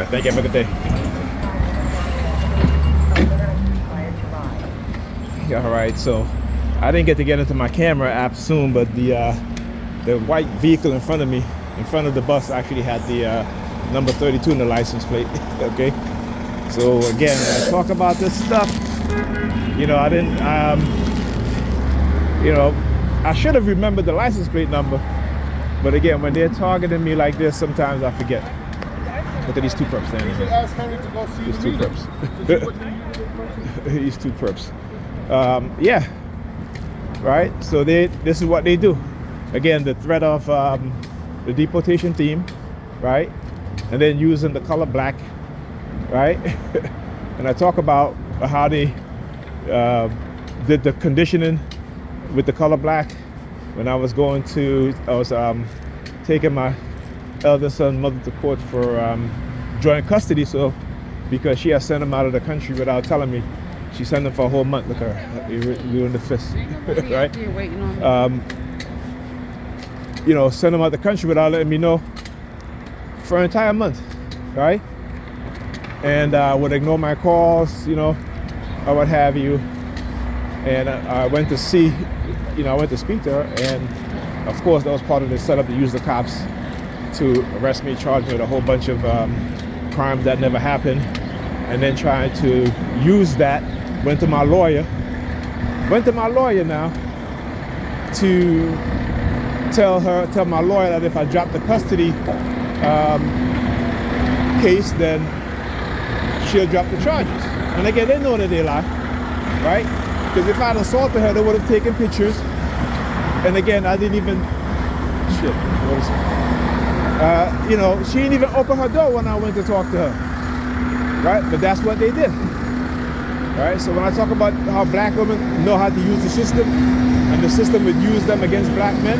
thank you. Have a good day. All right, so I didn't get to get into my camera app soon, but the white vehicle in front of me, in front of the bus, actually had the number 32 in the license plate. Okay, so again, when I talk about this stuff, you know, I didn't, you know, I should have remembered the license plate number, but again, when they're targeting me like this, sometimes I forget. Look at these two perps standing here. Ask Henry to go see These the two meeting. perps. These two perps. Yeah, right. So this is what they do. Again, the threat of the deportation theme, right, and then using the color black, right. And I talk about how they did the conditioning with the color black when I was taking my eldest son mother to court for joint custody. So because she had sent him out of the country without telling me, she sent him for a whole month. Look at her, you in the fist, right? You know, send him out the country without letting me know for an entire month, right? And would ignore my calls, you know, or what have you. And I went to see, you know, I went to speak to her, and of course that was part of the setup to use the cops to arrest me, charge me with a whole bunch of crimes that never happened, and then trying to use that. Went to my lawyer now to tell my lawyer that if I drop the custody case, then she'll drop the charges. And again, they know that they lie, right? Because if I'd assaulted her, they would have taken pictures. And again, I didn't even, you know, she didn't even open her door when I went to talk to her, right? But that's what they did, right? So when I talk about how black women know how to use the system, and the system would use them against black men,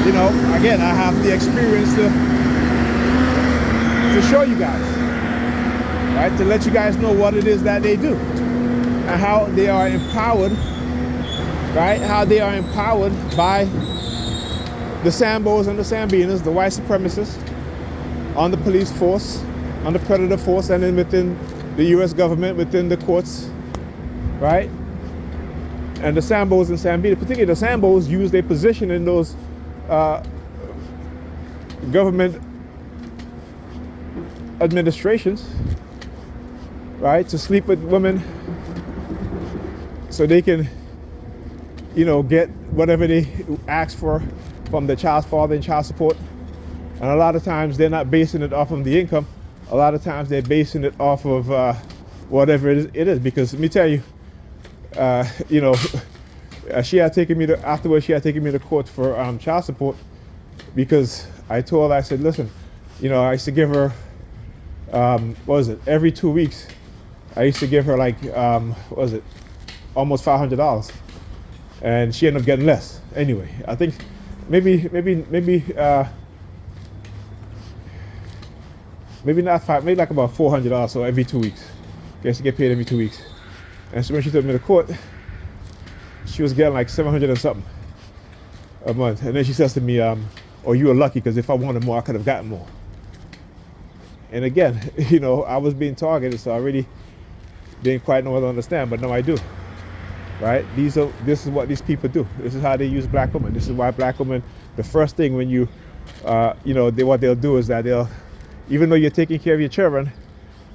you know, again, I have the experience to show you guys, right? To let you guys know what it is that they do and how they are empowered, right? How they are empowered by the Sambos and the Sambinas, the white supremacists, on the police force, on the predator force, and then within the U.S. government, within the courts, right? And the Sambos and Sambinas, particularly the Sambos, use their position in those government administrations, right, to sleep with women so they can, you know, get whatever they ask for from the child's father and child support. And a lot of times they're not basing it off of the income. A lot of times they're basing it off of whatever it is. Because let me tell you, you know, she had taken me to court for child support, because I told her, I said, listen, you know, I used to give her, what was it, every 2 weeks, I used to give her like, what was it, almost $500. And she ended up getting less. Anyway, I think maybe not five, maybe like about $400, so every 2 weeks. Guess you get paid every 2 weeks. And so when she took me to court, she was getting like 700 and something a month. And then she says to me, oh, you were lucky, because if I wanted more, I could have gotten more. And again, you know, I was being targeted, so I really didn't quite know what to understand, but no, I do. Right? This is what these people do. This is how they use black women. This is why black women, the first thing when you, you know, what they'll do is that they'll, even though you're taking care of your children,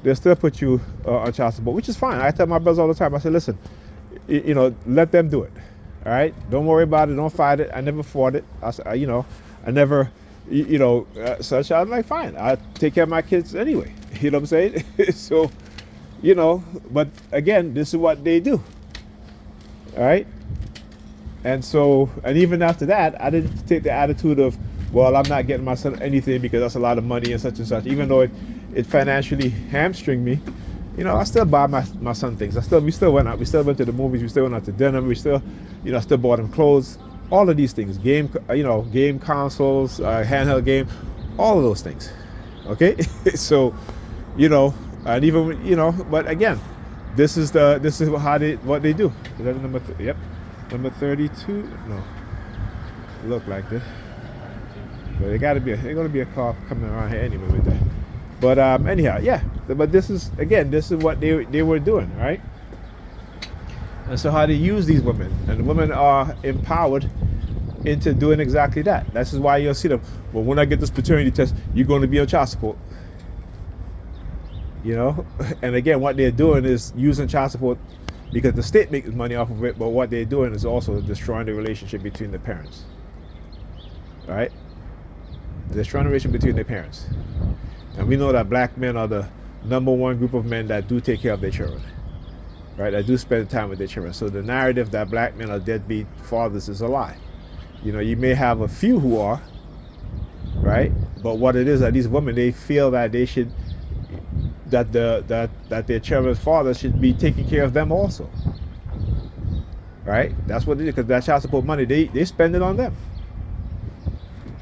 they'll still put you on child support, which is fine. I tell my brothers all the time, I say, listen, you know, let them do it. All right? Don't worry about it. Don't fight it. I never fought it. You know, I never, you know, such. I'm like, fine. I take care of my kids anyway. You know what I'm saying? So, you know, but again, this is what they do. All right? And so, and even after that, I didn't take the attitude of, well, I'm not getting my son anything because that's a lot of money and such, even though it financially hamstringed me. You know, I still buy my son things. We still went out. We still went to the movies. We still went out to dinner. We still, you know, still bought him clothes. All of these things, game consoles, handheld game, all of those things. Okay, so, you know, and even, you know, but again, this is what they do. Is that number? Yep, number 32. No, look like this. But there's gonna be a car coming around here anyway with that. But anyhow, yeah. But this is what they were doing, right? And so how they use these women, and the women are empowered into doing exactly that. This is why you'll see them. Well, when I get this paternity test, you're going to be on child support. You know, and again, what they're doing is using child support because the state makes money off of it. But what they're doing is also destroying the relationship between the parents. Right? Destroying the relationship between their parents. And we know that black men are the number one group of men that do take care of their children. Right? That do spend time with their children. So the narrative that black men are deadbeat fathers is a lie. You know, you may have a few who are, right? But what it is that these women, they feel that they should, that their children's father should be taking care of them also, right? That's what it is, because that child support money, they spend it on them,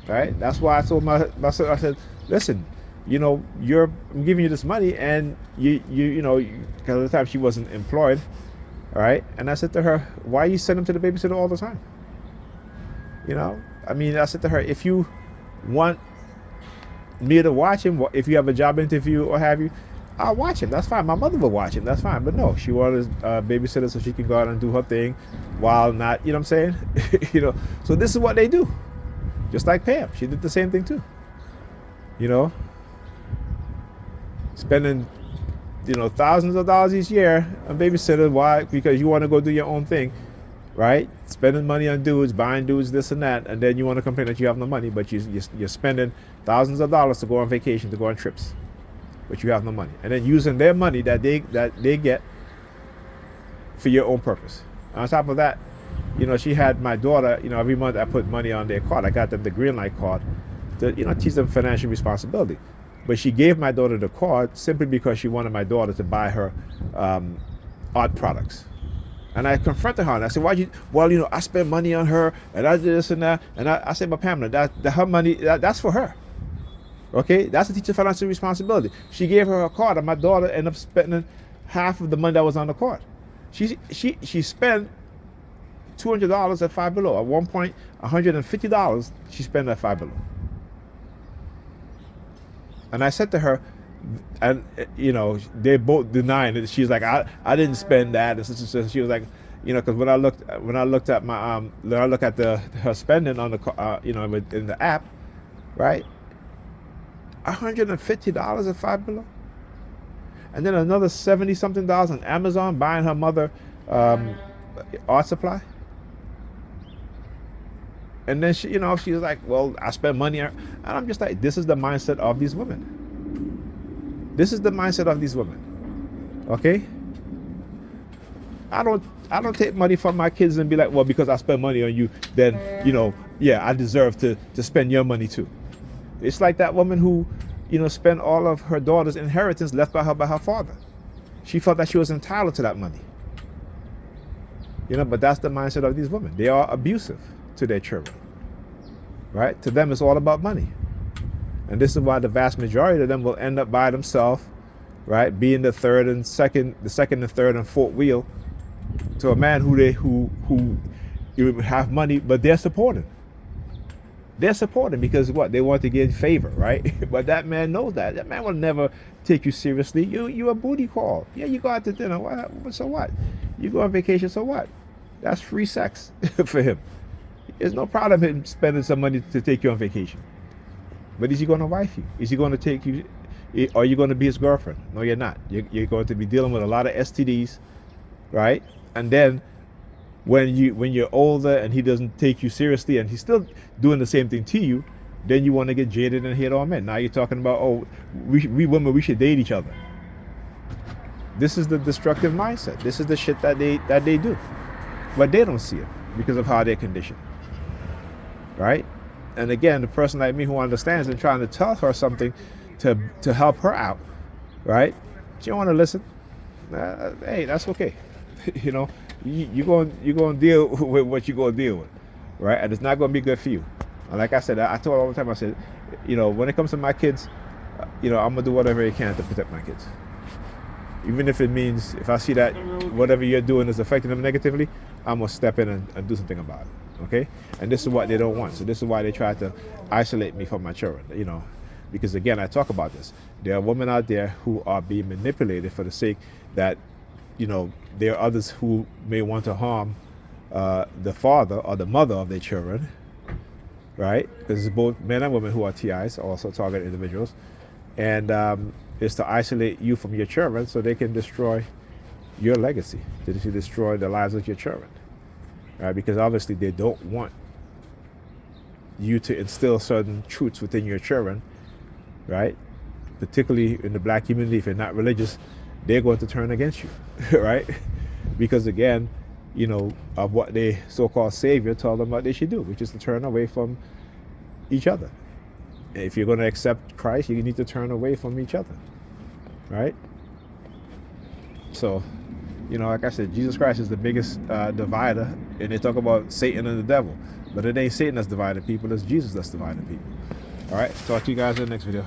right? That's why I told my son, I said, listen, you know, I'm giving you this money, and you know, because at the time she wasn't employed, all right? And I said to her, why you send them to the babysitter all the time? You know, I mean, I said to her, if you want me to watch him, if you have a job interview or have you, I'll watch him. That's fine. My mother will watch him. That's fine. But no, she wanted a babysitter so she can go out and do her thing while not, you know what I'm saying? You know, so this is what they do. Just like Pam. She did the same thing too. You know, spending, you know, thousands of dollars each year on babysitter. Why? Because you want to go do your own thing, right? Spending money on dudes, buying dudes, this and that, and then you want to complain that you have no money, but you're spending thousands of dollars to go on vacation, to go on trips, but you have no money, and then using their money that they get for your own purpose. On top of that, you know, she had my daughter. You know, every month I put money on their card. I got them the green light card to, you know, teach them financial responsibility. But she gave my daughter the card simply because she wanted my daughter to buy her art products. And I confronted her and I said, well, you know, I spend money on her and I did this and that. And I said, but Pamela, that her money, that's for her. Okay? That's a teacher financial responsibility. She gave her a card and my daughter ended up spending half of the money that was on the card. She spent $200 at Five Below. At one point, $150 she spent at Five Below. And I said to her, and you know, they both denying it. She's like, I didn't spend that. And she was like, you know, because when I looked at my when I look at her spending on the you know, in the app, right, $150 at Five Below, and then another $70 something on Amazon buying her mother art supply. And then she, you know, she's like, well, I spend money, and I'm just like, this is the mindset of these women. This is the mindset of these women. Okay? I don't take money from my kids and be like, well, because I spend money on you, then, you know, yeah, I deserve to spend your money too. It's like that woman who, you know, spent all of her daughter's inheritance left by her father. She felt that she was entitled to that money. You know, but that's the mindset of these women. They are abusive to their children. Right? To them, it's all about money. And this is why the vast majority of them will end up by themselves, right? Being the second and third and fourth wheel to a man who have money, but they're supporting. They're supporting because what? They want to get favor, right? But that man knows that. That man will never take you seriously. You a booty call. Yeah, you go out to dinner. What? So what? You go on vacation, so what? That's free sex for him. There's no problem him spending some money to take you on vacation. But is he going to wife you? Is he going to take you? Are you going to be his girlfriend? No, you're not. You're going to be dealing with a lot of STDs, right? And then when you're older and he doesn't take you seriously and he's still doing the same thing to you, then you want to get jaded and hate all men. Now you're talking about, oh, we women, we should date each other. This is the destructive mindset. This is the shit that they do. But they don't see it because of how they're conditioned. Right? And again, the person like me who understands and trying to tell her something to help her out, right? She don't want to listen. Hey, that's okay. You know, you're going to deal with what you're going to deal with, right? And it's not going to be good for you. And like I said, I told her all the time, I said, you know, when it comes to my kids, you know, I'm going to do whatever I can to protect my kids. Even if it means, if I see that whatever you're doing is affecting them negatively, I'm going to step in and do something about it. Okay? And this is what they don't want. So this is why they try to isolate me from my children. You know, Because again, I talk about this. There are women out there who are being manipulated for the sake that, there are others who may want to harm the father or the mother of their children, right? Because it's both men and women who are TIs, also target individuals. And it's to isolate you from your children so they can destroy your legacy, to destroy the lives of your children, right? Because obviously they don't want you to instill certain truths within your children, right? Particularly in the black community, if you're not religious, they're going to turn against you, right? Because again, of what their so-called savior told them what they should do, which is to turn away from each other. If you're going to accept Christ, you need to turn away from each other, right? So, like I said, Jesus Christ is the biggest divider, and they talk about Satan and the devil, but it ain't Satan that's dividing people, it's Jesus that's dividing people. All right, talk to you guys in the next video.